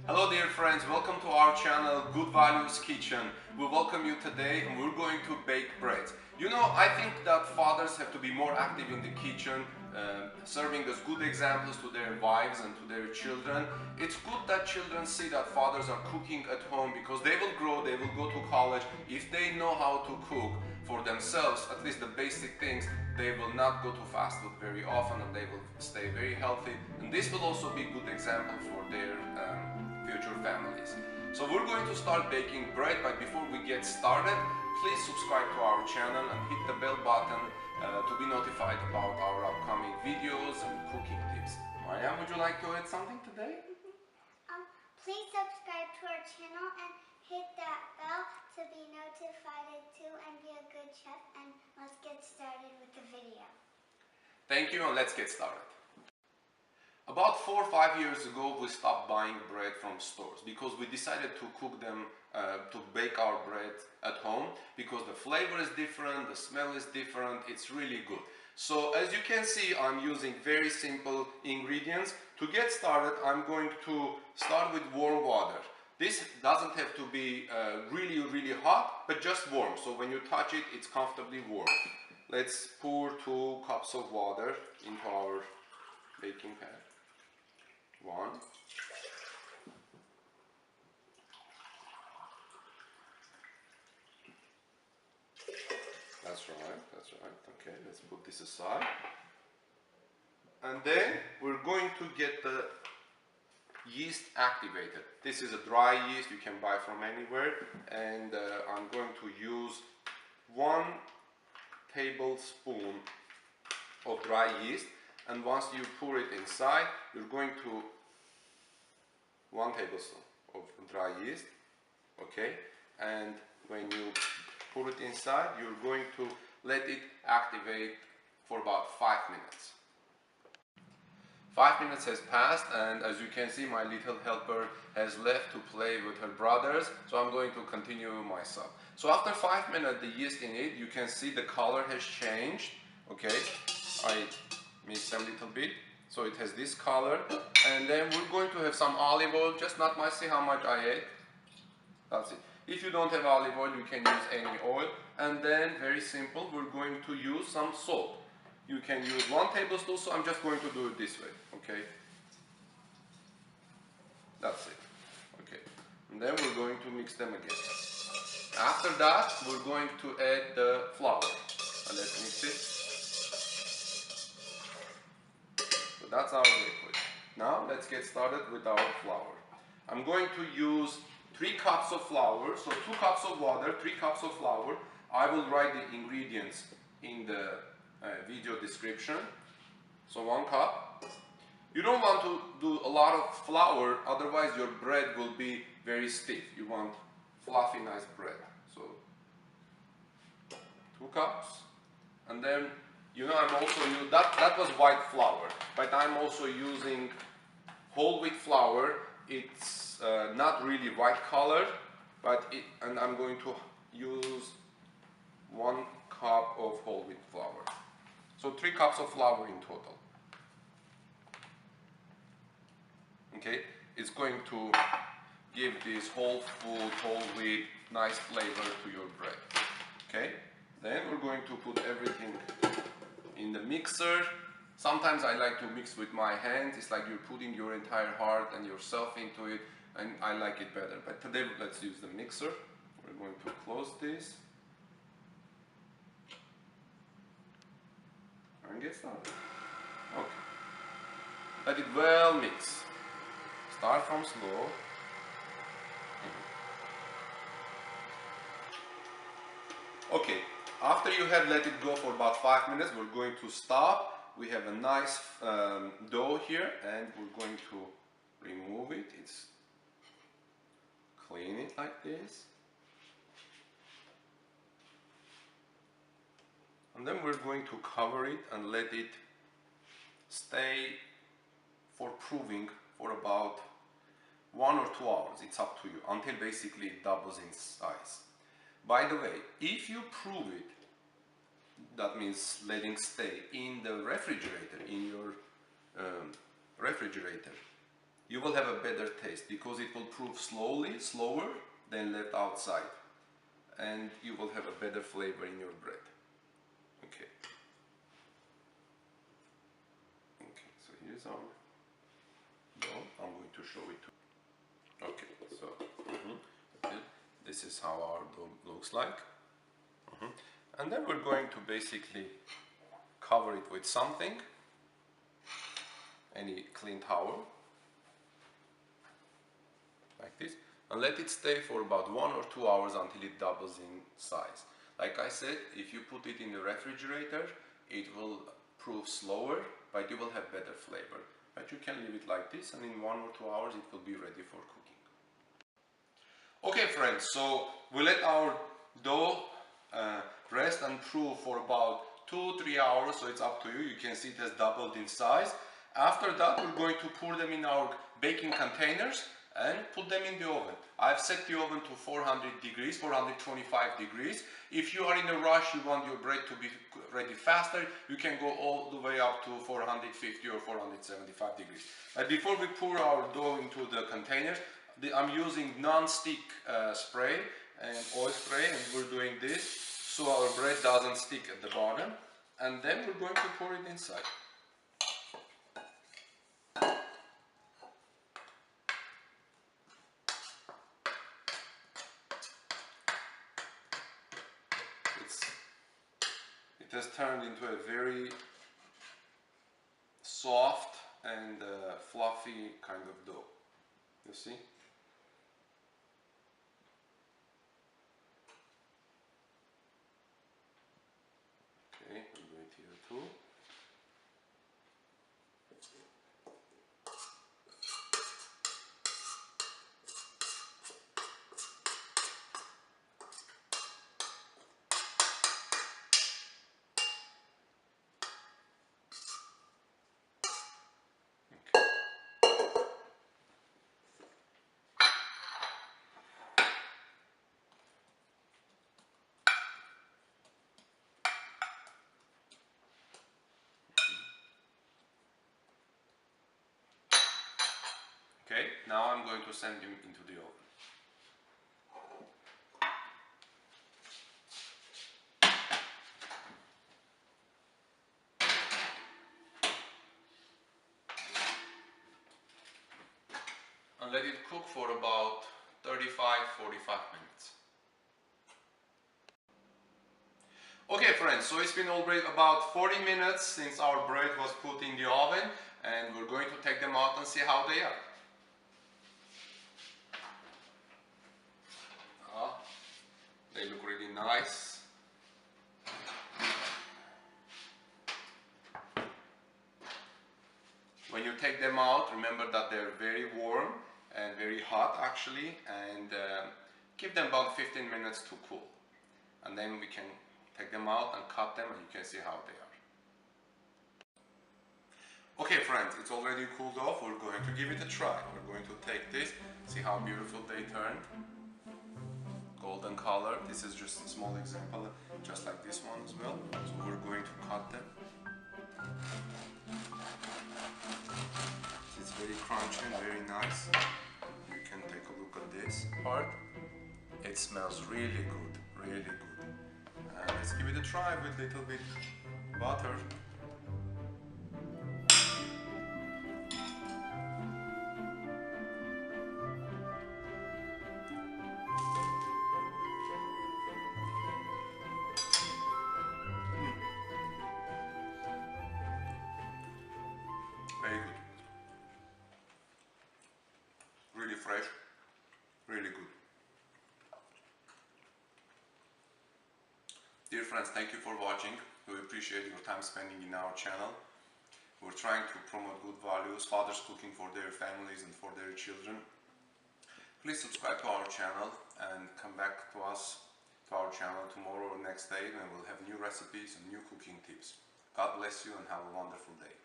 Hello dear friends, welcome to our channel Good Values Kitchen. We welcome you today and we're going to bake bread. You know, I think that fathers have to be more active in the kitchen, serving as good examples to their wives and to their children. It's good that children see that fathers are cooking at home because they will grow, they will go to college. If they know how to cook for themselves, at least the basic things, they will not go to fast food very often and they will stay very healthy. And this will also be a good example for their future families. So we're going to start baking bread, but before we get started, please subscribe to our channel and hit the bell button to be notified about our upcoming videos and cooking tips. Maya, would you like to add something today? Please subscribe to our channel and hit that bell to be notified too and be a good chef, and let's get started with the video. Thank you, and let's get started. About 4 or 5 years ago, we stopped buying bread from stores because we decided to cook them, to bake our bread at home because the flavor is different, the smell is different, it's really good. So as you can see, I'm using very simple ingredients. To get started, I'm going to start with warm water. This doesn't have to be really hot, but just warm. So when you touch it, it's comfortably warm. Let's pour 2 cups of water into our baking pan. 1. That's right. Okay, let's put this aside. And then we're going to get the yeast activated. This is a dry yeast you can buy from anywhere, and I'm going to use 1 tablespoon of dry yeast. And once you pour it inside, you're going to 1 tablespoon of dry yeast, okay? And when you pour it inside, you're going to let it activate for about 5 minutes. 5 minutes has passed, and as you can see, my little helper has left to play with her brothers, so I'm going to continue myself. So after 5 minutes, the yeast in it, you can see the color has changed, okay? I mixed a little bit, so it has this color, and then we're going to have some olive oil, just not much. See how much I ate. That's it. If you don't have olive oil, you can use any oil. And then, very simple, we're going to use some salt. You can use 1 tablespoon, so I'm just going to do it this way, okay? That's it, okay. And then we're going to mix them again. After that, we're going to add the flour. And let's mix it. So that's our liquid. Now let's get started with our flour. I'm going to use 3 cups of flour, so 2 cups of water, 3 cups of flour. I will write the ingredients in the video description. So 1 cup. You don't want to do a lot of flour, otherwise your bread will be very stiff. You want fluffy, nice bread. So 2 cups. And then, you know, I'm also using, that was white flour, but I'm also using whole wheat flour. It's not really white color, but and I'm going to use 1 cup of whole wheat flour. So 3 cups of flour in total. Okay, it's going to give this whole food, whole wheat, nice flavor to your bread. Okay, then we're going to put everything in the mixer. Sometimes I like to mix with my hands. It's like you're putting your entire heart and yourself into it, and I like it better. But today let's use the mixer. We're going to close this and get started. Okay. Let it well mix. Start from slow. Okay. After you have let it go for about 5 minutes, we're going to stop. We have a nice dough here, and we're going to remove it. It's clean it like this. And then we're going to cover it and let it stay for proving for about 1 or 2 hours. It's up to you, until basically it doubles in size. By the way, if you prove it, that means letting stay in the refrigerator, in your refrigerator, you will have a better taste because it will prove slower than left outside, and you will have a better flavor in your bread. Okay. Okay, so here's our dough. I'm going to show it to you. Okay, so this is how our dough looks like. And then we're going to basically cover it with something, any clean towel, like this, and let it stay for about 1 or 2 hours until it doubles in size. Like I said, if you put it in the refrigerator, it will prove slower, but you will have better flavor. But you can leave it like this, and in 1 or 2 hours it will be ready for cooking. Okay friends, so we let our dough rest and prove for about 2-3 hours, so it's up to you. You can see it has doubled in size. After that, we're going to pour them in our baking containers and put them in the oven. I've set the oven to 400 degrees, 425 degrees. If you are in a rush, you want your bread to be ready faster, you can go all the way up to 450 or 475 degrees. Before we pour our dough into the containers, I'm using non-stick spray and oil spray, and we're doing this so our bread doesn't stick at the bottom, and then we're going to pour it inside. It has turned into a very soft and fluffy kind of dough. You see? Okay, we'll do it here too. Okay, now I'm going to send him into the oven. And let it cook for about 35-45 minutes. Okay friends, so it's been already about 40 minutes since our bread was put in the oven, and we're going to take them out and see how they are. They look really nice. When you take them out, remember that they're very warm and very hot actually, and give them about 15 minutes to cool. And then we can take them out and cut them, and you can see how they are. Okay friends, it's already cooled off. We're going to give it a try. We're going to take this, see how beautiful they turned. Golden color. This is just a small example, just like this one as well. So we're going to cut them. It's very crunchy and very nice. You can take a look at this part. It smells really good, really good. Let's give it a try with a little bit butter. Very good. Really fresh, really good. Dear friends, thank you for watching. We appreciate your time spending in our channel. We're trying to promote good values, fathers cooking for their families and for their children. Please subscribe to our channel and come back to us, to our channel tomorrow or next day, and we'll have new recipes and new cooking tips. God bless you and have a wonderful day.